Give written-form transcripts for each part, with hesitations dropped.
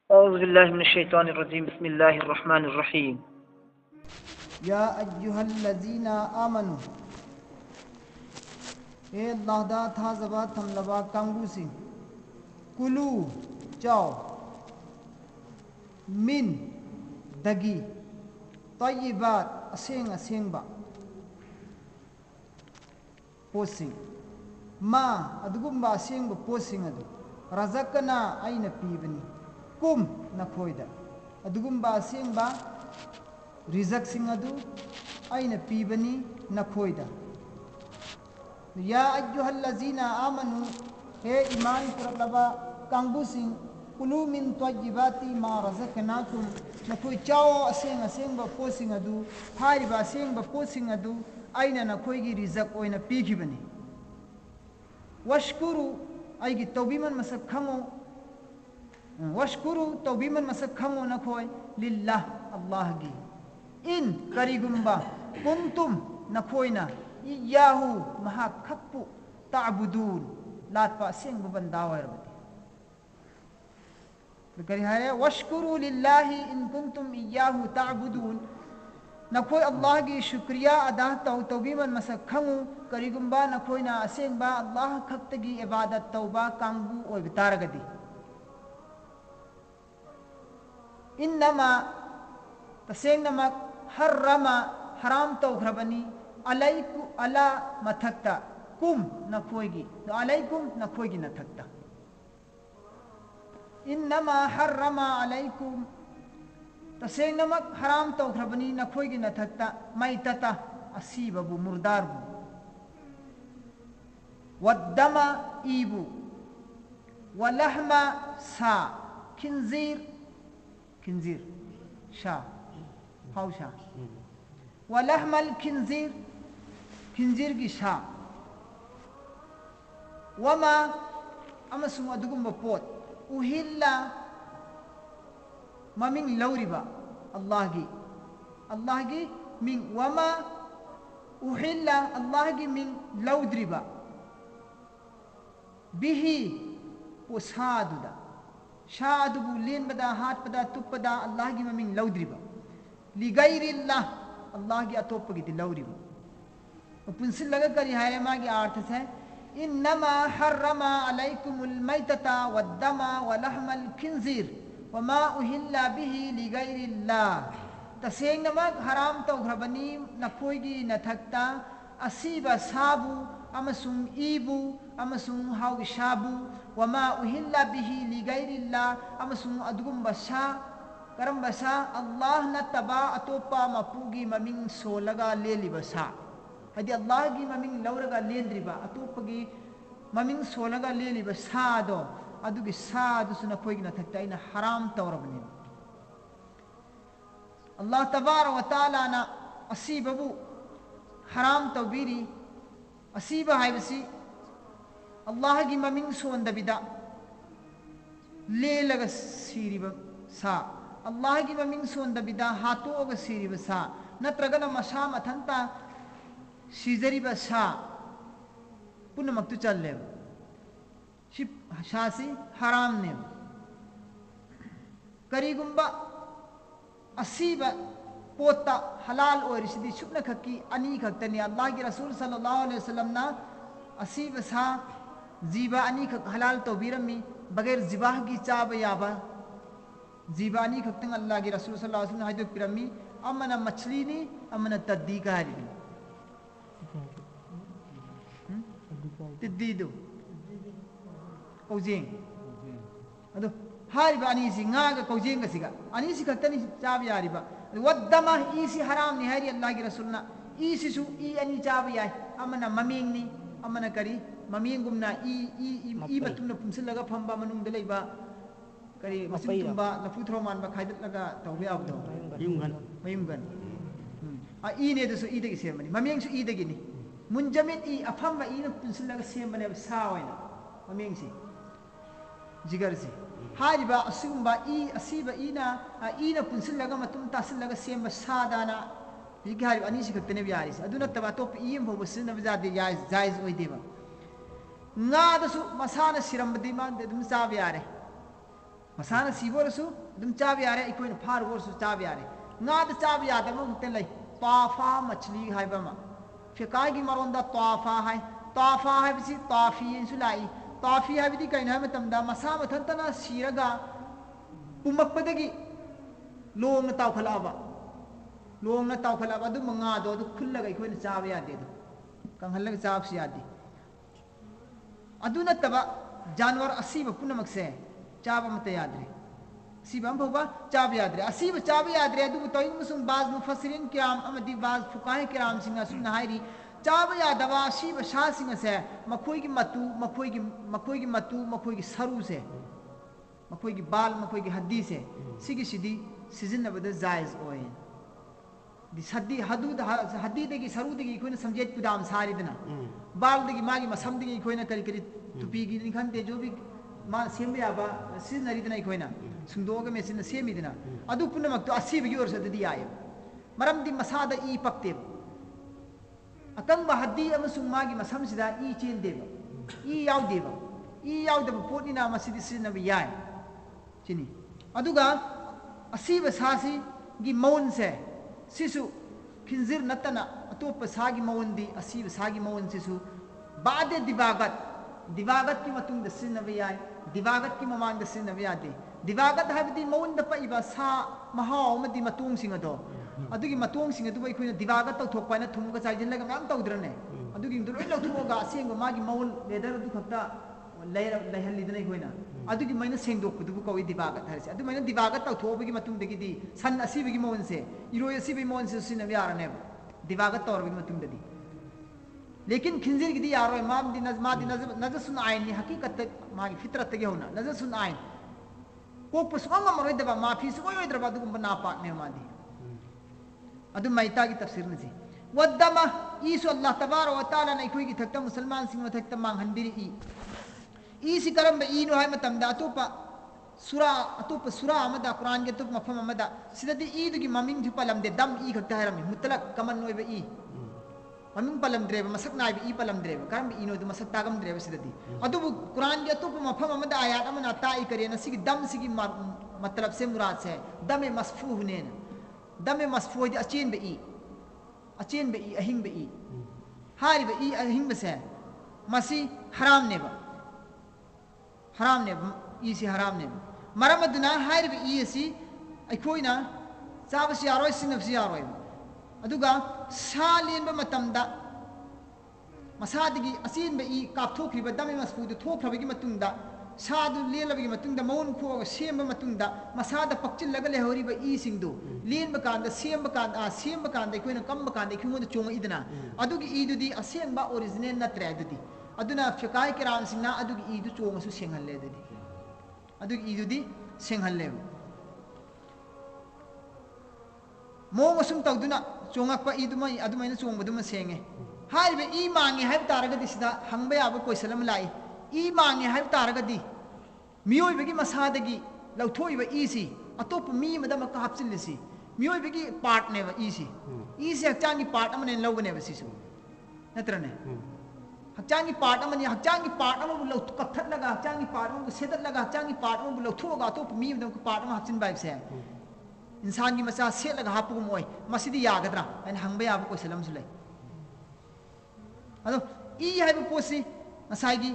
औज़ुबिल्लाहिमिनश्शैतानिर्रजीम बिस्मिल्लाहिर्रहमानिर्रहीम। या अय्युहल्लज़ीना आमनु ए अल्लाहदा थाजबा थमलबा कांगुसिंग कुलू चाओ मिन दगी तय्यिबात असेंग असेंबा पोसिंग मा अदुगुम्बा असेंबा पोसिंग अदु रज़कना आइना पीबनी कुम नखोइदा अदुगुम्बा असेंबा रिजक सिंह अदु आइना पीबनी नखोइदा। या अय्युहल्लज़ीना आमनु हे ईमान पुरलबा कांगुसिंग कुलू मिन तय्यिबाति मा रज़कनाकुम नखोइ चाओ असेंग असेंबा पोसिंग अदु हारिबा असेंबा पोसिंग अदु आइना नखोइगी रिजक ओइना पीखिबनी। वशकुरु आइगी तौबीमन मसक खंगो वशकुरु तौबीमन मसक खंगो नखोइ लिल्लाह अल्लाह गी इन करिगुम्बा कुंतुम नखोइना इयाहु महा खप्पु ताबुदून लातपा असेंग बंदा ओइरबदि करि हारे वशकुरु लिल्लाहि इन कुंतुम इयाहु ताबुदून नखोइ अल्लाह की शुक्रिया अदा तौ तौबीमन मसक खंगु करिगुम्बा नखोइना असेंबा अल्लाह खक्तगी इबादत तौबा कांगु ओइब तारगदी। इन्नमा तसेंगनमक हर्रमा हराम तौख्रबनी अलैकु अला मथक्ता कुम नखोइगी अलैकुम नखोइगी नथक्ता। इन्नमा हर्रमा अलैकुम तसेंगनमक हराम तौख्रबनी नखोइगी नथक्ता मैतता असीबबु मुर्दारबु वद्दमा ईबु वलहमा सा खिंजीर खिंजीर शा हाउ शा वलहमल खिंजीर खिंजीर की शा वमा अमसुंग अदुगुम्बा पोत उहिल्ला ममिंग लौरिबा अल्लाह की मिंग वमा उहिल्ला अल्लाह की मिंग लौद्रिबा बिही पोसादुदा शादुबु लेनबदा हाटपदा तुप्पदा अल्लाह की ममिंग लौद्रिबा लिगैरिल्लाह अल्लाह की अतोप्पगी लौरिबा पुंसिल्लगा करि हारे मागी अर्थ है इन्नमा हर्रमा अलैकुमुल मैतता वद्दमा वलहमल खिंजीर वमा उहिल्ला बिही लिगैरिल्लाह तसेंगनमक हराम तौख्रबनी नखोइगी नथक्ता असीबा साबु अमसुंग ईबु अमसुंग हाउ शाबु वमा उहिल्ला बिही लिगैरिल्लाह अमसुंग अदुगुम्बा सा करम्बा सा अल्लाह नत्तबा अतोप्पा मपुगी ममिंग सोलगा लेलिबा सा हदी अल्लाह की ममिंग लौरगा लेंद्रिबा अतोप्पगी ममिंग सोलगा लेलिबा सादो अदुगी सादुसु नखोइगी नथक्ता इना हराम तौरबनी। अल्लाह तबारक व तआला ना असीबबु हराम तौबीरी असीबा हाइबसी अल्लाह की ममिंग सोंदबिदा लेलगा सीरिबा सा अल्लाह की ममिंग सोंदबिदा हातोगा सीरिबा सा नत्रगना मसा मथंता सीजरिबा सा पुनमक्तु चल्लेब शिप शासी हराम ने करिगुम्बा असीबा पोता हलाल ओरिसिदी सुपना खक्की अनी खक्तनी अल्लाह की रसूल सल्लल्लाहु अलैहि वसल्लम ना असीबा सा जीबा अनी खक हलाल तौबीरमी बगैर जिबाह की चाब याबा जीबा अनी खक्तंग अल्लाह की रसूल सल्लल्लाहु अलैहि वसल्लम हाइदो पिरमी अमना मछली नी अमना तद्दी का हरी तिद्दीदो कौजेंग अदो हारिबा अनीसी ngaga कौजेंग सिगा अनीसी खक्तनी चाब यारिबा वद्दमा इसी हराम नि हारी अल्लाह की रसूलना इसी सु ई अनि चाब याय अमना ममिंग नि अमना करी ममिंग गुमना ई बतुमना पुमसिलगा फंबा मनुंग दलेबा करी मसिन तुम्बा लफु थ्रो मानबा खाइदलगा तौबे आबदो मयुमगन आ ई ने दसु ई दगी सेमनी ममिंग सु ई दगी नि मुंजमित ई अफंबा ई न पुमसिलगा सेमबने सा वइना ममिंग सी जिगर सी हारिबा असुगुम्बा ई असीबा ईना पुंसिलगा मतुम तासिलगा सेमबा सादाना हिग हारिबा अनीसी खक्तने बियारिस अदु नत्तबा तोप ईम भोब सिन बजादे जायज ओइदेबा ngaदसु मसाना सिरमबदी मा दम चाब यारे masana siborsu dum chabe yare ikoin phar borsu chabe yare ngad chabe yada ma mutten lai tafa machli haiba ma fikai gi maronda tafa hai bisi tafi insulai tafi hai bidi kaina ma tamda masa mathantana siraga pumak padagi long na taw khalaba adu manga do adu khullaga ikoin chabe yade do kang halaga chab si yade adu nataba janwar asiba punamak se chaba mata yadre siba bhova chaba yadre asiba chaba yadre adu toy musum baz mufassirin kiram amadi baz fuqahe kiram singa sunna hairi chaba yadaba asiba sha singa se makhoi gi matu makhoi gi saru se makhoi gi bal makhoi gi haddi se sigi sidi sizin nabada jaiz oy di saddi haddi degi saru degi koina samjet pudam sari dana bal degi magi masam degi koina kari tupi gi ni khante jo bi ma sembe aba sin nari dana koina sungdoga me sin semi dana adu punamak to asibi gi or sa di ay maram di masada i pakte akang ba haddi amasung magi masam sida i chen deba i yaw deba potni na masidi sin na bi yai chini aduga asiba sasi gi maun se sisu khinzir natana atop sagi mawandi asiba sagi mawan sisu bade divagat ki matung da sinnabe yai divagat ki mamang da sinnabe yade divagat habdi mawan da paiba sa mahaw madi matung singa do adugi matung singa du bai khoina divagat taw thok paina thum ga chaijin laga ngam tawdrane adugi du loi lathum ga aseng magi mawan leather du khakta lehalli dane khoina adugi maina sengdok du ko wi divagat harse adu maina divagat taw thobagi matung degi di san asibagi mawan se iroi asibi mawan se sinnabe yarane divagat tawragi matung dadi लेकिन खिंजिर की दी यारो इमाम दी नजर सुन आइन नि हकीकत मागी फितरत के होना नजर सुन आइन को पुसम मरोय दबा माफी सो योय दबा दुगम बना पाक ने मादी अदु मैता की तफसीर नजी वदमा ईसु अल्लाह तबार व तआला ने कोई की थकता मुसलमान सिंह में थकता मांग हंबिरी ई सी करम ई नो है मतम दा अतुप सुरा अमदा कुरान के तुप मफम अमदा सिददी ईद की ममिंग थि पलम दे दम ई खकता है रमी मुतलक कमन नोय बे ई ममिंग पलम द्रेब मसक नाय बे ई पलम द्रेब करम ई नो दु मसक तागम द्रेब सिददी अतुप कुरान के तुप मफम अमदा आयात अमना ताई करे न सिगी दम सिगी मतलब से मुराद से दमे मसफूह ने दमे मसफूह दि अचेन बे ई अहिंग बे ई हारि बे ई अहिंग बे से मसी हराम ने ई से हराम ने मरम दुना हारि बे ई सी अखोइना चाबस यारोय सिनबस यारोय अदुगा सा लेनबा मतमदा मसादगी असीन बे ई कापथोखरिबा दमे मसफूद थोखरबगी मतुंगदा सादु लेलबगी मतुंगदा मौन खो सेमबा मतुंगदा मसादा पक्चिलगा लेहौरिबा ई सिंगदु लेनबा कांदा सेमबा कांदा अखोइना कम्बा कांदा अखोइंगोंदा चोंगा इदना अदुगी ईदुदी असेंबा ओरिजिनल नत्रे अदुदी अदुना फिकाय किराम सिंगना अदुगी ईदु चोंगासु सेंगहल्ले अदुदी अदुगी ईदुदी सेंगहल्ले मोंग असुम तौदुना चोंगकपा ईदुमा अदुमाइना चोंगबदुमा सेंगे हारिबे ई मांगे हाइब तारगदी सिदा हंगबा याबा क्वेश्चन अमा लाई ई मांगे हाइब तारगदी मियोइबगी मसादगी लौथोइबा ई सी अतोप मी मदम का हापचिल्लिसी मियोइबगी पार्ट नेबा ई सी हक्चांगी पार्ट अमने लौबनेबा सिसु नत्रने हक्चांगी पार्ट अमने हक्चांगी पार्ट अमबु लौथ कथलगा हक्चांगी पार्ट अमबु सेदलगा हक्चांगी पार्ट अमबु लौथोगा अतोप मी मदम का पार्ट अमा हापचिन बाइब से इंसान की मसा सेलगा हापुगु मोय मसिदी यागद्रा अन हंगबा याबा क्वेश्चन अमसु लै अदो ई हाइबु पोसी मसाइगी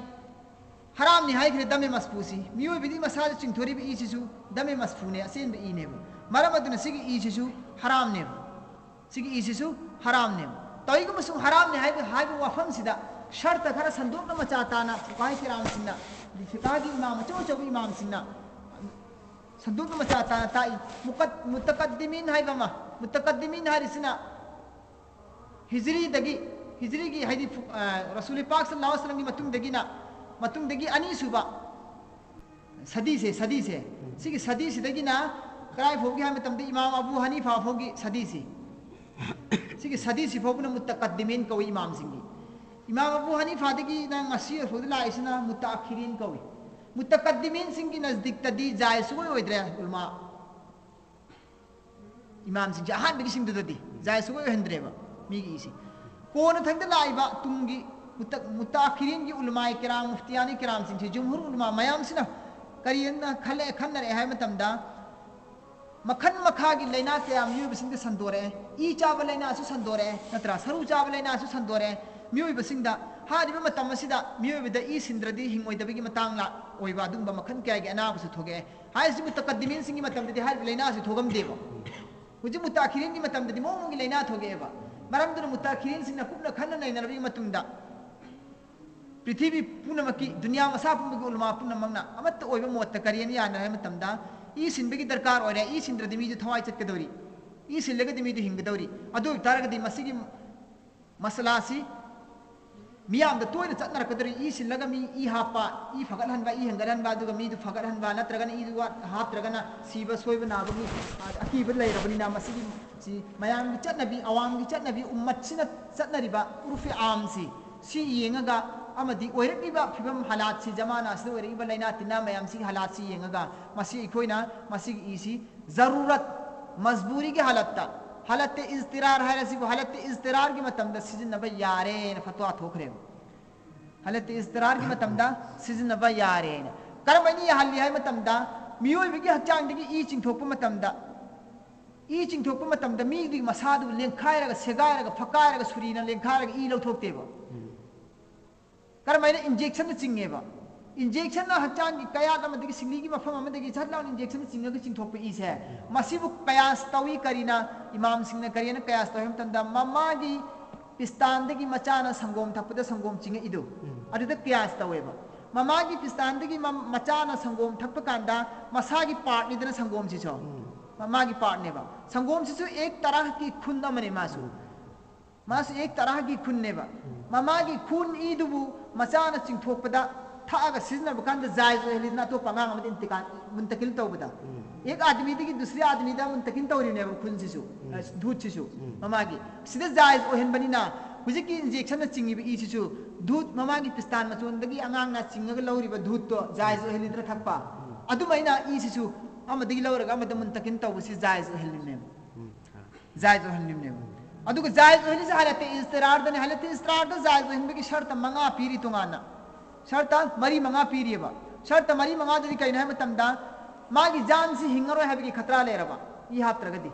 हराम नि हाइग्रे दमे मसफूसी मियोय बिदी मसाज चिंथोरी बि इसिसु दमे मसफूने असेन बि इनेबु मरम अदुना सिगी इसिसु हराम नेबु सिगी इसिसु हराम नेबु तइगु मसु हराम ने हाइबु वफम सिदा शर्त खरा संदोक मचाताना फुकाई किराम सिन्ना फिकागी इमाम चो इमाम सिन्ना संदोक मचाताना ताई मुतकद्दिमीन हाइबमा मुतकद्दिमीन हारिसिना हिजरी की हाइदी रसूल पाक सल्लल्लाहु अलैहि वसल्लम की मतुंग दगी अनि सुबा सदी से सिगी सदी सिदगी ना कराय फोगी हम तमदे इमाम अबू हनीफा फोगी सदी सिगी सदी सि फोबना मुतकद्दिमीन कवि इमाम सिंगी इमाम अबू हनीफा दगी ना ngasi फोदला इसना मुतअखिरीन कवि मुतकद्दिमीन सिंगी नजदीक तदी जायज सुगोय ओइद्रे उलमा इमाम सिंग जहान बिगी सिंग ददी जायज सुगोय हंद्रेबा मिगी इसी कोन थंगदा लाइबा तुंगी मुतअखिरीन की उलमाए किराम मुफ्तियानी किराम सिंह जुमहुर उलमा मयाम सिना करियन खले खन्नरे है मतमदा मखन मखागी लेना क्या मियोबसिंग संदोरे ई चाब लेना सु संदोरे नत्रा सरू चाब लेना सु संदोरे मियोबसिंग हारिबा मतम असिदा मियोबदा ई सिंद्रदी हिंगोइदबगी मतंग ला ओइबा दुंबा मखन क्या गे अनाबसु थोगे हाइसि मुतकद्दिमीन सिंगी मतमदि हारिबा लेना सु थोगम देबो हुजि मुताखिरीन की मतमदि मोमुगी लेना थोगेबा मरमदुन मुताखिरीन सिंगना कुबना खन्न नैनरबी मतुंगदा पृथ्वी पुनमकी दुनिया मसा पुनमकी उलमा पुनमंगना अमत ओइबा मोत्त करियन याना है मतमदा ई सिंबगी दरकार ओरे ई सिंद्रदि मीजु थवाई चटकदौरी ई सिल्लगदि मीजु हिंगदौरी अदु तारगदि मसिगी मसलासी मियामदा तोयना चटनरकदौरी ई सिल्लगा मी ई हापा ई फगलहनबा ई हंगरहनबा दुगा मीदु फगलहनबा नत्रगना ई दुवा हात्रगना सीबा सोयबा नाबगी अकीबा लैरबनिना मसिगी सी मयामगी चटनबी अवामगी चटनबी उम्मतसिना चटनरिबा उरुफे आमसी सी येंगगा अमदी ओइरकिबा फिबम हालात सी जमाना से ओइरकिबा लैना तिना मयाम सी हालात सी येंगगा मसी इखोइना मसी इसी जरूरत मजबूरी की हालत इज़्तिरार है रसी को हालत इज़्तिरार की मतमदा सीजन नबा यारे न फतवा थोखरे हालत इज़्तिरार की मतमदा सीजन नबा यारे न करबनी हल्ली है मतमदा मियोय बिगी हचांग दिगी ई चिंगथोप मतमदा मी दिगी मसादु लेंखायरगा सेगायरगा फकायरगा सुरीना लेंखायरगा ई लौथोक्तेबो करमैना इंजेक्शन चिंगेबा इंजेक्शन हचांग की कयात अमदगी सिंगली की मफम अमदगी छटलाउन इंजेक्शन चिंगगा चिंगथोप ई से मसिबु कयास तवी करीना इमाम सिंह करियन कयास तवी मतंदा ममागी पिस्तानदगी मचाना संगोम थपदा संगोम चिंगे इदु अदुदा कयास तवेबा ममागी पिस्तानदगी मचाना संगोम थप कांदा मसागी पार्ट निदना संगोम सिसो ममागी पार्ट नेबा संगोम सिसु एक तरह की खून अमने मासु एक तरह की खून नेबा ममागी खून इदुबु मचाना चिंगथोपदा थागा सिजनर बकांद जायज हेलिना तो पंगांग अमद इंतकाल मुंतकिल तौबदा एक आदमी दी दूसरे आदमी दा मुंतकिल तौरिने खून सिसु दूध सिसु ममागी सिदा जायज ओहेनबनिना हुजी की इंजेक्शन चिंगी बी सिसु दूध ममागी पिस्तान मचोंदगी अंगांग चिंगगा लौरिबा दूध तो जायज ओहेलिद्रा थक्पा अदुमैना ई सिसु अमदगी लौरगा अमद मुंतकिल तौबसी जायज ओहेलिने अदुग जायज ओहेलि हालत इज़्तिरार दने हालत इज़्तिरार दा जायज ओहेनबगी शर्त मंगा पीरी तुंगाना शर्त मरी मंगा पीरीबा शर्त मरी मंगा दि कई है मतमदा मागी जान से हिंगरो है खतरा लेरबा ई हात्रगदि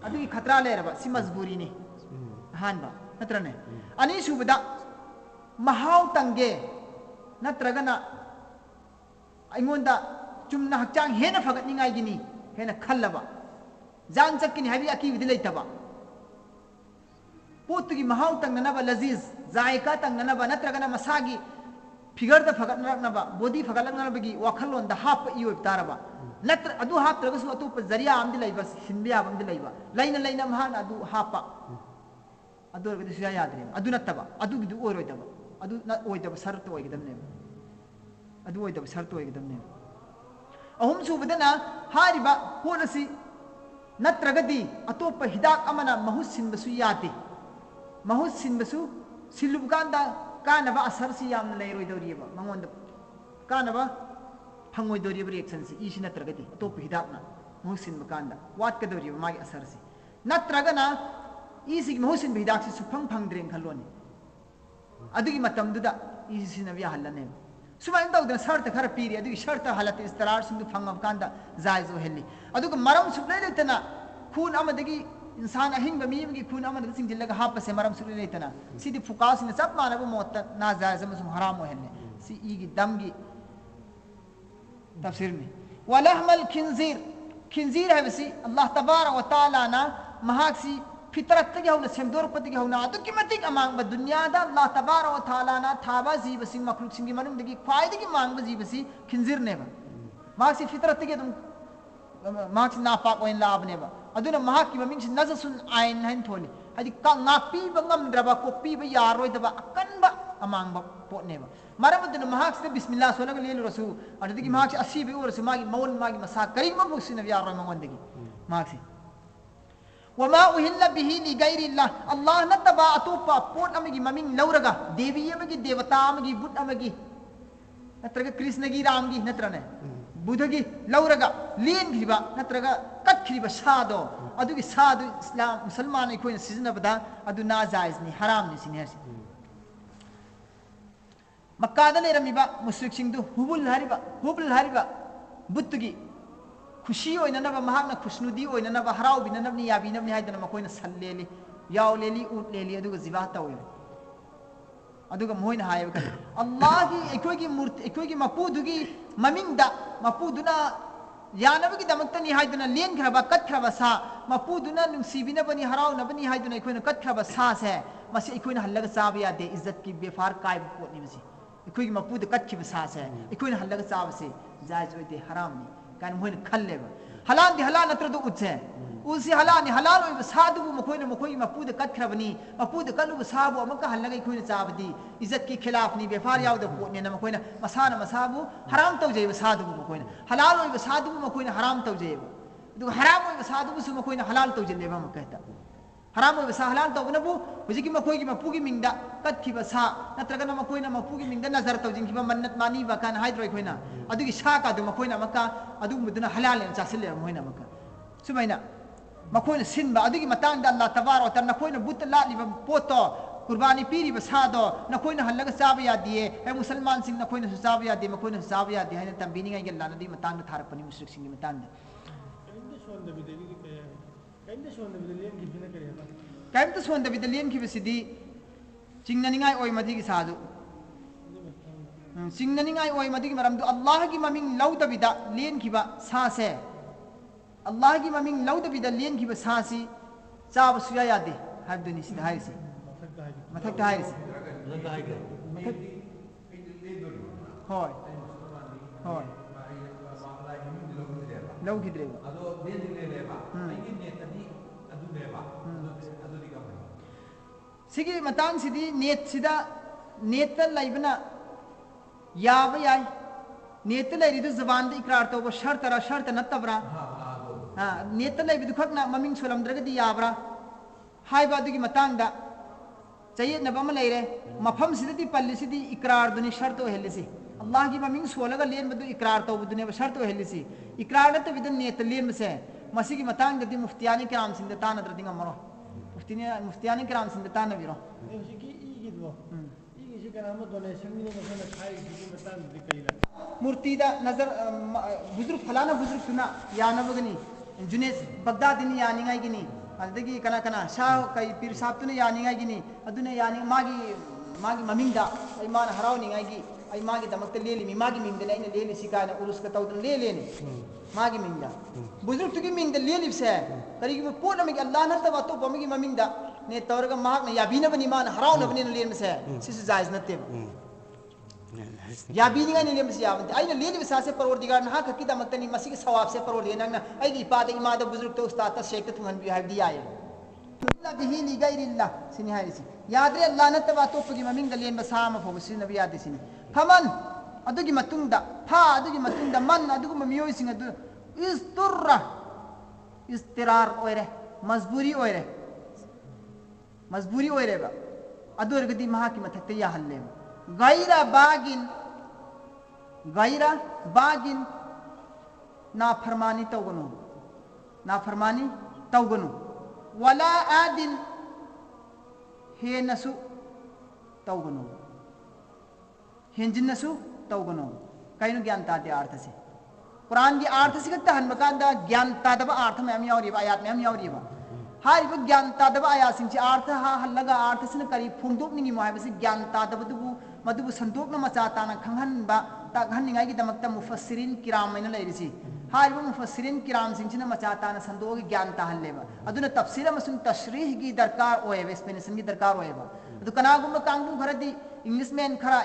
अदुगी खतरा लेरबा सी मजबूरी ने हानबा नत्रने अनि सुबदा महाव तंगे नत्रगना अइंगोंदा चुमना हक्चांग हेना फगतनिंगाई गिनी हेना खल्लबा जान चक्किनी हबी अकीबदि लेतबा पोतुगी महाव तंगनबा लजीज जायका तंगनबा नत्रगना मसागी फिगर द फगतनबा बॉडी फगतनबगी वाखलोन द हाप इयोब तारबा नत्र अदु हाप तरगसु अतोप जरिया आमदि लैबा हिनबिया आमदि लैबा लैना महान अदु हापा अदु रगदि सुया यादरे अदु नत्तबा अदु गिदु ओइरोइदबा अदु न ओइदबा शर्त ओइगदमने अदु ओइदबा शर्त ओइगदमने अहुम सुबदना हारिबा पोलसी नत्रगदि अतोप हिदाक अमना महुस सिनबसु याते महुस सिनबसु सिलुबकांदा कानबा असर से याम लेरोइदोरिबा मंगोंद कानबा फंगोइदोरिबा रिएक्शन से इसी नत्रगति अतोप हिदाकना महुसिन बकांदा वाट कदोरिबा मागी असर से नत्रगना इसी महुसिन हिदाक से सुफंग फंगद्रेन खलोनी अदुगी मतमदुदा इसी नबिया हल्लने सुमाइन तौदना शर्त खर पीरी अदुगी शर्त हालत इस्तरार सिंदु फंगब कांदा जायज ओहेली अदुग मरम सुप्ले लेतना खून अमदगी इंसान अहिंग बमीम की खून अमन सिंह जिल्लगा हाप से मरम सुले लेतना सीधी फुकास ने सब मानब मोत नाजायज मसुम हराम ओहेले सी ई की दम की तफसीर में वलहमल खिंजीर है वसी अल्लाह तबारक व तआला ना महासी फितरत के हौना सेमदोर पति के हौना तो किमतिक अमांग ब दुनिया दा अल्लाह तबारक व तआला ना थाबा जीवसी मखलूक सिंह की मनुम दगी फायदे की मांग ब जीवसी खिंजीर ने बा महासी फितरत के तुम महासी नापाक ओइन लाभ ने बा अदुना महाकी ममिंग से नजसुन आयन हन थोली हदि का नापी बंगम द्रबा को पी ब यारोय दबा अकनबा अमांग ब पोनेबा मरमदुना महाक से बिस्मिल्लाह सोलग लेल रसू अदि महाक से असी बे रसू मागी मौल मागी मसा करीम बुसिन यारोय मंगोंदगी महाक से वमा उहिल्ला बिही लि गैरिल्लाह अल्लाह नतबा अतोपा पोट अमगी ममिंग लौरगा देवी अमगी देवता अमगी बुद्ध अमगी नत्रगा कृष्णगी रामगी नत्रने बुद्धगी लौरगा लेन खिबा नत्रगा कट खिबा सादो अदुगी सादु इस्लाम मुसलमान इखोइन सिजनबदा अदु नाजायज नि हराम नि सिने हसि मक्का दा लेरमिबा मुश्रिक सिंधु हुबुल हरिबा बुत्तुगी खुशी ओइननबा महाकना खुशनुदी ओइननबा हराउबिननबनि याबिनबनि हाइदना मखोइना सल्लेली याव लेली उट लेली अदुगा जिबा तौवे अदुगा मोइना हायब कन अल्लाह की एकोगी मूर्ति एकोगी मपुदुगी ममिंगदा मपुदुना यानबगी दमक्तनि हाइदना लेनख्रबा कत्ख्रबा सा मपुदुना नुसीबिनबनि हराउनबनि हाइदना एकोइना कत्ख्रबा सा से मसी एकोइना हल्लगा चाबा यादे इज्जत की बेफार काय पोटनि मसी एकोगी मपुद कत्खिबा सा से एकोइना हल्लगा चाबसे जायज ओइदे हरामनि कान मोइना खल्लेबा हलाल दि हलाल नत्रदु उछे उसी हलाल हलाल ओइबा सादुबु मखोइना मखोई मपुद कत्ख्रबनि मपुद कलुबु साबु अमका हल्लगा एकोइना चाबदी इज्जत की खिलाफनि बेफार यावदा पोटनि न मखोइना मसाना मसाबु हराम तौजेबा सादुबु मखोइना हलाल ओइबा सादुबु मखोइना हराम तौजेबा दु हराम ओइबा सादुबु सु मखोइना हलाल तौजेलेबा मकहता हराम ओइबा सा हलाल तौबनबु हुजिकी मखोइगी मपुगी मिंगदा कत्खिबा सा नत्रगना मखोइना मपुगी मिंगदा नजर तौजिनखिबा मन्नत मानी बकान हाइद्रोय खोइना अदुगी सा का दु मखोइना मका अदुगुमदुना हलाल एन चासिले मोइना मका सुमाइना मखोइना सिनबा अदुगी मतांगदा अल्लाह तबारक व तआला नखोइना बुत लालिबा पोतो कुर्बानी पीरिबा सादो नखोइना हल्लगा चाबा यादिए ए मुसलमान सिंह नखोइना सु चाबा यादे मखोइना सु चाबा यादे हाइना तंबिनिंगाइ गेल्ला नदी मतांगदा थारपनि मुश्रिक सिंह मतांगदा कैमत सोंदबिद लेन की बसिदी चिंगननिंगाय ओय मदिगी सादु चिंगननिंगाय ओय मदिगी मरमदु अल्लाह की ममिंग लौदबिदा लेन किबा सासे अल्लाह की ममिंग लौदबिदा लेन किबा सासी चाब सुया यादे हाबदनि सिदा हायसी मथक हायसी होय होय लौ गिद्रेबा अदो लेन दिलेबा आइगी नेतदी अदु लेबा अदुदी का सिगी मतांग सिदी नेत सिदा नेत लाइबना याबा याय नेत लाइरिदु जबान दे इकरार तोबा शर्त नत्तबरा हां नेत लाइबिदु खकना ममिंग सोलमद्रगदी याबरा हाइबा दुगी मतांग दा चाहिए नबम लाइरे मफम सिदी पल्ली सिदी इकरार दुनी शर्त हेलिसी अल्लाह की ममिंग सोलगा लेन बदु इकरार तोबदुने शर्त हेलिसी इकरार नत विदन नेत लेन से मसी की मतांग ददी मुफ्तियानी किराम सिंह तान दरदिंग मरो मुफ्तियानी किराम सिंह तान बिरो मूर्ति दा नजर बुजुर्ग फलाना बुजुर्ग सुना यानबगनी जुनेस बगदादिनी यानिंगाई गिनी अदगी कना कना शाह कई पीर साहब तुने यानिंगाई गिनी अदुने यानि मागी ममिंग दा आई मान हरावनिंगाई गी आई मागी दमकते लेली मी मागी मिंग दे लेली सिकाना उरुस का तौदन लेनी मागी मिंग दा बुजुर्ग तुगी मिंग दे लेली से करीगी पोन में अल्लाह न तब तो बमिगी ममिंग दा ने तौरगा माग ने याबीना बनी मान हरावना बनी लेन से सिस जायज नते याबीनिगा ने लेम से याबन आई ने लेली से परवरदिगार न हक की दमकतनी मसी के सवाब से परवरदिगार न आई दी पादे इमाद बुजुर्ग तो उस्ताद त शेख तुहन भी हबदी आए अल्लाह बिही ली गैरिल्लाह सिनी हाइसी यादरे अल्लाह न तब तो पगी ममिंग दा लेन बसाम फोब सिन नबी याद सिनी फमन अदुगी मतुंगदा फा अदुगी मतुंगदा मन अदुगु ममियोय सिंग अदु इस्तुर्रा इस्तिरार ओइरे मजबूरी ओइरे बा अदुरगदी महा की मथकते या हल्ले गैरा बागिन नाफरमानी तौगनु वला आदिन हे नसु तौगनु हेंजिनसु तौगनु कईनु ज्ञान तादे अर्थ से कुरान की अर्थ से कत्ता हनमकांदा ज्ञान तादब अर्थ में हम यावरीबा आयात में हम यावरीबा हारिब ज्ञान तादब आयात सिंची अर्थ हा हल्लगा अर्थ सिन करी फुंगदोकनिंगी मोहाबसे ज्ञान तादबदुबु मदुबु संदोकना मचा ताना खंगहनबा तागहननिंगाई की दमकता मुफस्सिरिन किराम मैना लैरिसी हारिब मुफस्सिरिन किराम सिंचिना मचा ताना संदोक ज्ञान ताहल्लेबा अदुना तफसीर मसुन तशरीह की दरकार ओएबा एक्सप्लेनेशन की दरकार ओएबा अदु कनागुम कांगु घरदी इंग्लिश खरा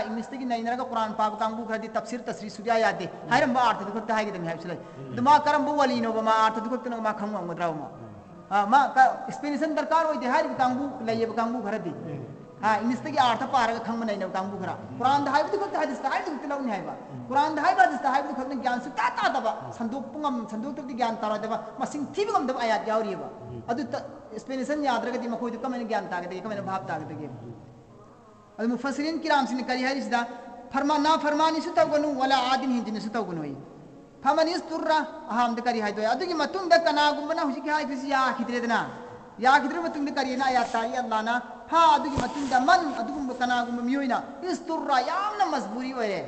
इंग्लिश तगी नैनरगा कुरान पाक कांगु घरदी तफसीर तसरी सुदिया यादे हायरम बा अर्थ दुखत हायगे दम हायबसले दुमा करम बु वलीनो बमा अर्थ दुखत न मा खंगम मद्रावमा मा का एक्सप्लेनेशन दरकार ओइदे हारिब कांगु लैयब कांगु घरदी हां इंग्लिश तगी अर्थ पारगा खंगम नैन कांगु घरा कुरान दा हायब दुखत हायदिस हायब दुखत लौनि हायबा कुरान दा हायब दिस हायब दुखत ज्ञान सु ता दबा संदोक पुंगम संदोक तदी ज्ञान तारा दबा मसिंग थीबगम दबा आयात यावरीबा अदु एक्सप्लेनेशन यादरगदी मखोय दु कमेन ज्ञान तागदे कमेन भाव तागदे अदु मुफस्सिरिन किराम सिन करी हरिसदा फरमा फरमानी सु तौगनु वला आदिन हिंदिन सु तौगनु होई फमन इस्तुर्रा अहम द करी हायदो अदुगी मतुंग द कनागुमना हुजिकी हाय फिसी या खिद्रेदना या खिद्रे मतुंग द करी ना या ताई अल्लाह ना फा अदुगी मतुंग द मन अदुगुम कनागुम मियोइना इस्तुर्रा यामना मजबूरी ओरे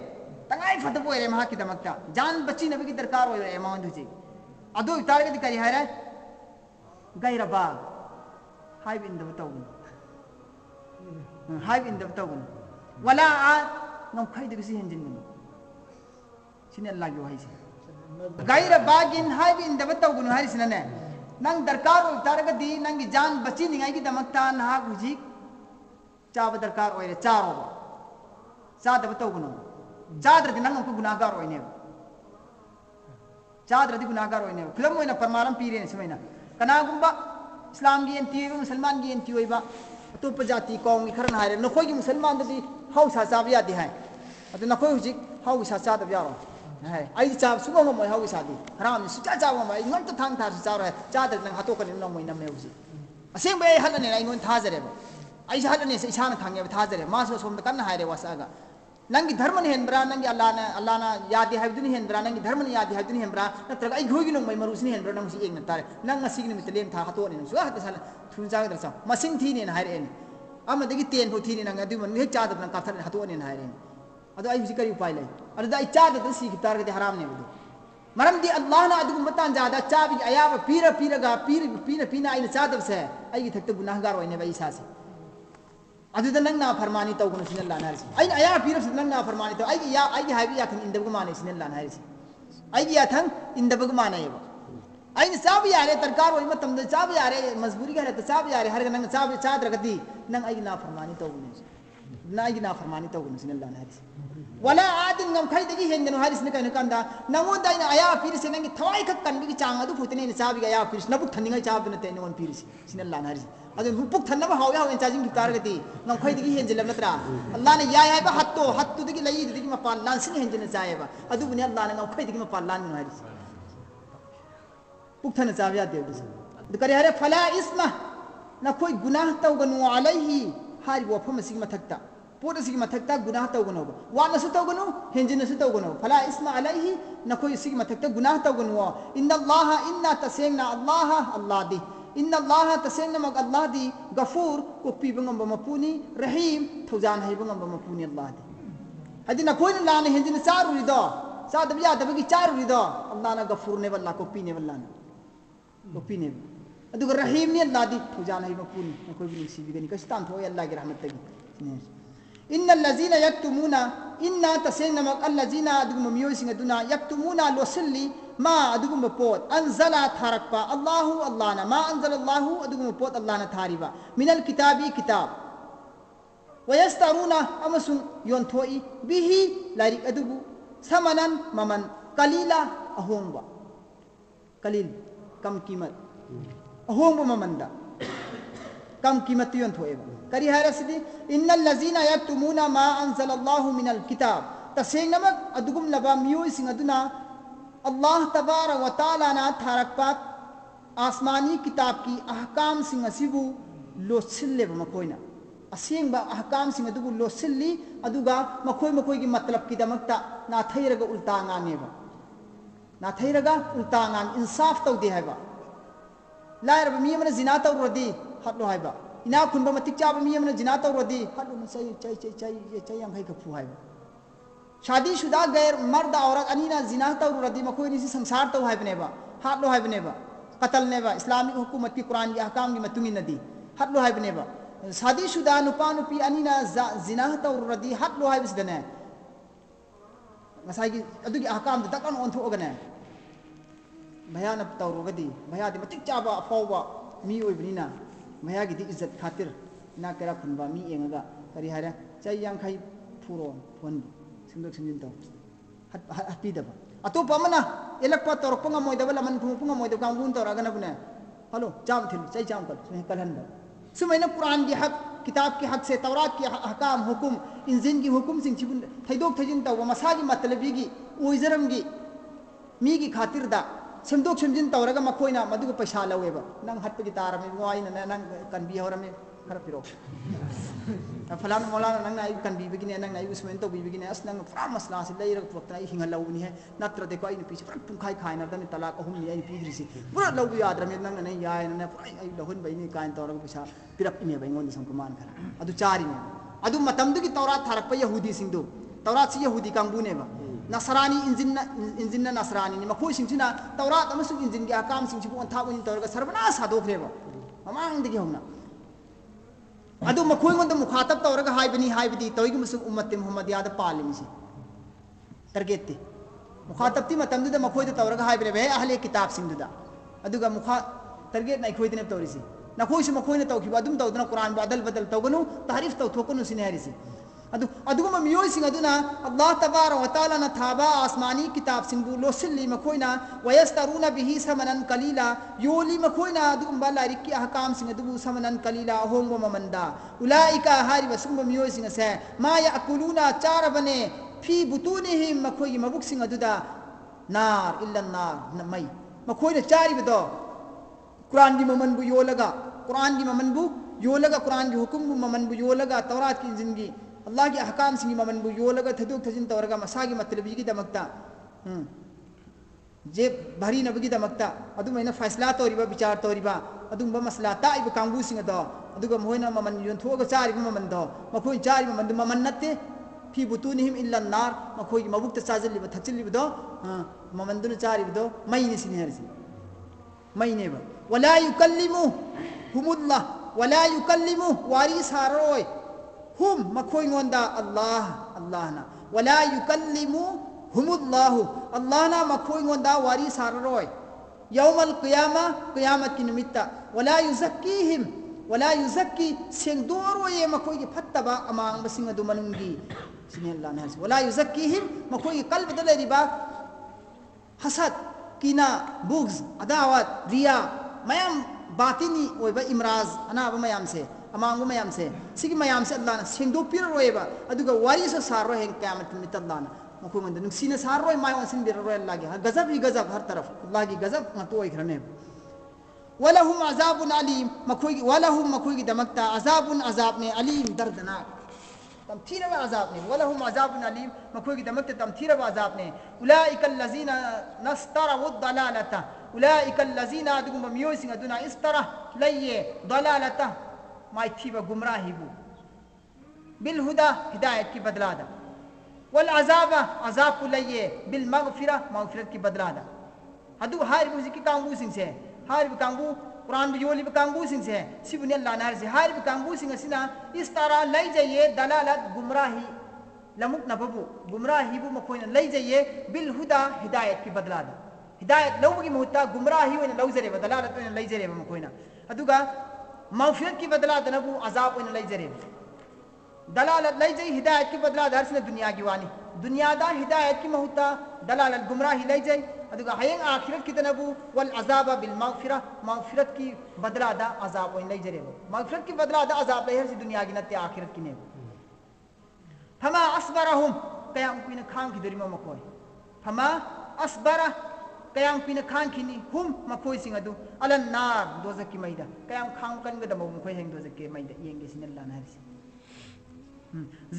तंगाई फतब ओइरे महा की दमकता जान बच्ची नबी की दरकार ओइरे एमाउंट हुजी अदो तारगति करी हायरा गैर बाग हाइब इन दबतौगन हाइब इन दबतौगन वला आ ngam khai de si henjin gani sine Allah gi wahai se gaira bagin hai bin da batau gunu hari sinane nang darkar oi taraga di nang gi jan bachi ningai gi damakta na guji cha ba darkar oi re cha ro ba cha da batau gunu cha dra di nang ko gunagar oi ne cha dra di gunagar oi ne filam oi na parmaram pire ne semaina kana gumba islam gi enti musulman gi enti oi ba to pajati kong gi kharan haire no khoi gi musulman da di hau sa sa ya di hai adu na khoi hujik hau sa sa da ya ro hai ai cha su ngom moi hau sa di haram su cha cha mo mai ngon to thang tha su cha ro cha da nang hato ka ni no moi na me uji aseng be hal ne ai ngon tha jare ba ai sa hal ne se isa na khang ya tha jare ma so som da kan haire wasa ga nangi dharma ne hen bra nangi allah na ya di hai du ni hen bra nangi dharma ne ya di hai du ni hen bra na tra ai ghoi gi no mai maru ni hen bra nang si eng na tare nang ngasi ni mitlem tha hato ni su ha ta sala thun ja ga sa masing thi ne na haire ni ama dagi ten pho thi ni nang adu man he cha da nang ka thar hato ni na haire ni adu ai husi kari upai lai adu ai cha da si ki tar ga haram ne bu maram di allah na adu matan ja da cha bi aya ba pira ga pina ai na cha da se ai gi thak ta gunahgar oi ne ba isa se adu da nang na farmani taw gun sinal lan harisi ai aya pira nang na farmani taw ai gi haibi ya kan indab ga mane sinal lan harisi ai gi ya thang indab ga mane ba ai ni cha bi yare tarkar oi matam da cha bi yare majburi ga ta cha bi yare har ga nang cha bi cha dra ga di nang ai gi na farmani taw gun na ai gi na farmani taw gun sinal lan harisi wala adin ngam khai dagi hen ganu haris ne kan kanda nango dai na aya pir se nangi thawai khak kan bi chang adu phutne ni chabi ga aya pir na buk thaninga chab na te non pir si sinal lan haris adu buk thanna ba haw ya en chajing ki tar gati ngam khai dagi hen jelam natra allah ne ya ba hattu dagi lai dagi ma pal lan sin hen jena chaye ba adu bune allah ne ngam khai dagi ma pal lan ni haris buk thana chabi ya de du kare hare fala isma na koi gunah taw ganu alaihi hari bo pham sig ma thakta पोट सिग मथक्ता गुनाह तौगनो वाना सु तौगनो हेंजिन सु तौगनो फला इस्मा अलैहि नखोय सिग मथक्ता गुनाह तौगनो इन्नल्लाह इन्ना तसेंगना अल्लाह अल्लाह दी इन्नल्लाह तसेंगना मग अल्लाह दी गफूर को पीबंगम बमपुनी रहीम थौजान हैबंगम बमपुनी अल्लाह दी हदि नखोय लाने हेंजिन चारु रिदो सादब या दबगी चारु रिदो अल्लाह ना गफूर ने वल्ला को पीने वल्ला ना को पीने अदु रहीम ने अल्लाह दी थौजान हैबंगपुनी नखोय बिन सिबिगनी कस्तान थोय अल्लाह की रहमत तगी inna allazina yaktumuna inna tasenna allazina adugum miyoising aduna yaktumuna losilli ma adugum pot anzala tharakpa allahu allahna ma anzala allahu adugum pot allahna thariba minal kitabi kitab wayastaruna amasun yonthoi bihi larik adugu samanan maman qalila ahongba qalil kam kimat ahongba mamanda kam kimat yonthoi करी है रसदी इन्नल लजीना यक्तुमुना मा अंज़लल्लाहु मिनल किताब तसेंगनमक अदुगुम लबा मियोय सिंग अदुना अल्लाह तबारक व तआला ना थारकपा आसमानी किताब की अहकाम सिंग असिबु लोसिल्ले बमकोइना असेंगबा अहकाम सिंग अदुगु लोसिल्ली अदुगा मखोय मखोय की मतलब की दमकता ना थैरगा उल्टा गानेबा ना थैरगा उल्टा गान इंसाफ तौदे हैबा लायरब मी मन जिना तौरदी हटलो हैबा ina khunba matik cha ba mi amna jina taw rodi hadu na chai yang khai ka phu hai shadi shuda gair mard aurat anina jina taw rodi ma koi ni sangsar taw hai bne ba hat lo hai bne ba qatl ne ba islamic hukumat ki quran ki ahkam ki matungin nadi hat lo hai bne ba shadi shuda nupa nupi anina jina taw rodi hat lo hai bis dane ngasai ki adu ki ahkam da kan on tho gane bhaya na taw rogadi bhaya di matik cha ba fawa mi oi bnina maya gi di izzat khatir na kara khunba mi enga kari hara chai yang khai phuro phon sindok sinjin to happy daba ato pamana elak pa tor ponga moi daba laman ponga moi daba gun tor agana bune halo jam thil chai jam kal sume kalhan da sumaina quran ki hak kitab ki hak se taurat ki ahkam hukum injin ki hukum sing chibun thaidok thajin taw masagi matlabi gi oizaram gi mi gi khatir da semdok semjin tawraga makoina madugo paisa laweba nang hatpa gi tarame ngoi na nang kan bi horame khara piro falan mola nang na kan bi begini nang na usmen to bi begini as nang fra masla se leira pokta i hinga lawni he natra de ko ai pi fra pum khai khai na dan talak ahum ni ai pi drisi pura lawu yadra me nang na ya na pura ai lahun bai ni kain tawraga paisa pirap ine bai ngon sam kuman khara adu chari ne adu matam du gi tawrat tharak pa yahudi singdu tawrat si yahudi kangbu ne ba nasrani injin nasrani ni makhoi singchina taurat amasung injin gi akam singchibu on thabu ni tawra sarvana sadokhreba mamang digi hona adu makhoi ngon da mukhatab tawra ga haibani haibidi toygi musuk ummati muhammadiya da palimi si targette mukhatab ti matam da makhoi da tawra ga haibire be ahli kitab singduda aduga mukha target nai khoi dine tawrisi na khoi su makhoi na tawkhiba adum tawdna quran badal badal tawganu tahrif taw thokunu sinharisi अदुगम मियोइसिंग अदुना अल्लाह तबारक व तआला न थाबा आसमानी किताब सिंबु लोसिल्ली मखोइना वयस्तरुना बिही समनन कलीला योली मखोइना अदुगम लारिक की अहकाम सिंग अदुबु समनन कलीला होंगो ममंदा उलाइका हारि वसुम मियोइसिंग से मा याकुलूना चारबने फी बुतूनिहिम मखोइ मबुक सिंग अदुदा नार इल्ला नार नमई मखोइना चारिबदो कुरान की ममनबु योलगा कुरान की ममनबु योलगा कुरान की हुकुम ममनबु योलगा तौरात की जिंदगी अल्लाह की अहकाम सिंह ममनबु योलगा थदुक थजिन तवरगा मसागी मतलबी की दमकता जे भरी नबगी दमकता अदुमैना फैसला तौरिबा विचार तौरिबा अदुंबा मसला ताइब कांगू सिंह दो अदुगा मोहना ममन योंथोगा चारिबा ममन दो मखोइ चारिबा ममन ममन नत्ते फी बुतूनिहिम इल्ला नार मखोइ मबुक तसाजलिबा थचिलिबा दो ममन दुन चारिबा दो मैने सिने हरसी मैनेबा वला युकल्लिमु हुमुल्लाह वला युकल्लिमु वारी सारोय हुम मखोइ गोंदा अल्लाह अल्लाहना वला युकल्लिमु हुमुल्लाह अल्लाहना मखोइ गोंदा वारी सारोय यौमल क़ियामा क़ियामत की निमित्ता वला युज़क्कीहिम वला युज़क्की सेंगदोरोय मखोइ की फत्तबा अमांग बसिंग दु मनुंगी सिने अल्लाह ने वला युज़क्कीहिम मखोइ की कल्ब दले रिबा हसद कीना बुग्ज अदावत रिया मयम बातिनी ओइबा इमराज अनाबा मयम से अमांगु मयम से सिगी मयम से अल्लाह ने सेंदो पिरोयबा अदुगा वारी से सारो है क़यामत मित अल्लाह ने मखु मंद नुसीने सारो मायों सिन बिर रोय अल्लाह की गजब ही गजब हर तरफ अल्लाह की गजब मतो इखरने वलहुम अज़ाबुन अलीम मखुई वलहुम मखुई की दमकता अज़ाबुन अज़ाब ने अलीम दर्दनाक तमथीर व अज़ाब ने वलहुम अज़ाबुन अलीम मखुई की दमकता तमथीर व अज़ाब ने उलाइकल लज़ीना नस्तरवु दलालता उलाइकल लज़ीना अदुगुम मियोसिंग अदुना इस तरह लये दलालता माइथीब गुमराही बु बिल हुदा हिदायत की बदलादा वल अज़ाब अज़ाब लये बिल मगफिरा मगफिरत की बदलादा अदु हार बुजी की कांगू सिंह से हार कांगू कुरान बियोली कांगू सिंह से सिबुने अल्लाह नार से हार कांगू सिंह सिना इस तरह लई जाइए दलालत गुमराही लमुक नबबु गुमराही बु मखोइन लई जाइए बिल हुदा हिदायत की बदलादा हिदायत लौगी मुहता गुमराही वन लौजरे दलालत वन लई जरे मखोइना अदुगा मगफिरत की बदलात नबु अज़ाब वन लई जरे दलालत लई जाई हिदायत की बदलात हर से दुनिया की वानी दुनियादा हिदायत की मुहता दलालत गुमराही लई जाई अदुगा हयंग आखिरत की तनबु वल अज़ाब बिल मगफिरा मगफिरत की बदलादा अज़ाब वन लई जरे मगफिरत की बदलादा अज़ाब लई हर से दुनिया की नते आखिरत की ने फमा अस्बरहुम कयाम कुन खान की दरिमा मकोय फमा अस्बरा कयाम कुन खान खिनी हुम मखोय सिंग अदु अलन नार दोजक की मैदा कयाम खान कन गद मखोय हेंग दोजक के मैदा येंगे सिन अल्लाह ना हरसी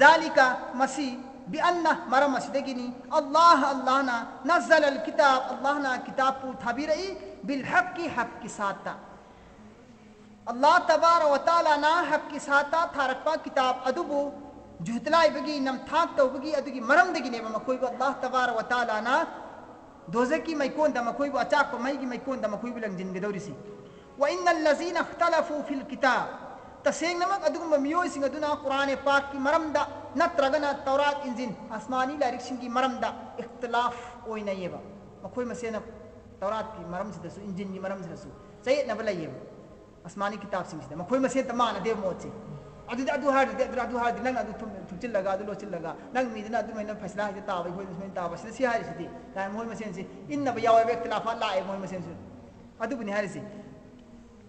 ज़ालिका मसी बिअन्ना मरम मसदगिनी अल्लाह अल्लाह ना नज़ल अल किताब अल्लाह ना किताब पु थाबिरई बिल हक की साता अल्लाह तबारक व तआला ना हक की साता थारकपा किताब अदुबु जुहतलाई बगी नम थाक तो बगी अदुगी मरम दगिने मखोय अल्लाह तबारक व तआला ना दोजकी मैकोन द मखोय अचाक मई की मैकोन द मखोय लंग जिन गदौरिसी व इन्नल लज़ीना इख्तलफू फिल किताब तसेंग नमक अदुगुम मियोय सिंग अदुना कुरान पाक की मरमदा नत्रगना तौरात इंजिन आसमानी लारिक सिंग की मरमदा इख्तिलाफ ओइना येबा मखोय मसेना तौरात की मरम से दसु इंजिन की मरम से दसु सही न बलाइएबा आसमानी किताब सिंग से मखोय मसे तमान देव मोचे अदु हार नंग अदु थुचिल लगा अदु लोचिल लगा नंग मीदना अदु मैंने फैसला है ताबे होय इसमें ताबा से हारि सिदी ताय मोय मसेन से इन नबया वे इख्तिलाफ लाए मोय मसेन से अदु बनि हारि से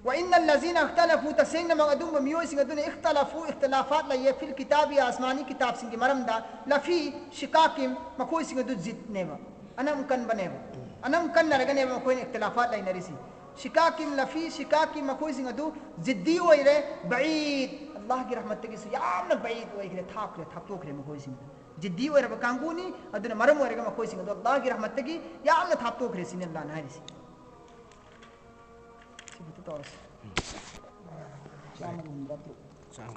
व इन्नल लज़ीना इख्तलफू तसेंग नमक अदु मियोय सिंग अदु इख्तलफू इख्तिलाफात लये फिल किताबी आसमानी किताब सिंग की मरमदा लफी शिकाकिम मखोय सिंग अदु जितनेवा अनम कन बनेवा अनम कन नरगने मखोय इख्तिलाफात लाई नरिसी शिकाकिम लफी शिकाकिम मखोय सिंग अदु जिद्दी ओइरे बईद अल्लाह की रहमत की याम न बईद ओइरे थाकरे थापतोकरे मखोय सिंग जिद्दी ओइरे बकांगूनी अदु मरम ओइरे मखोय सिंग अदु अल्लाह की रहमत की याम न थापतोकरे सिन अल्लाह ना हरिसी Sama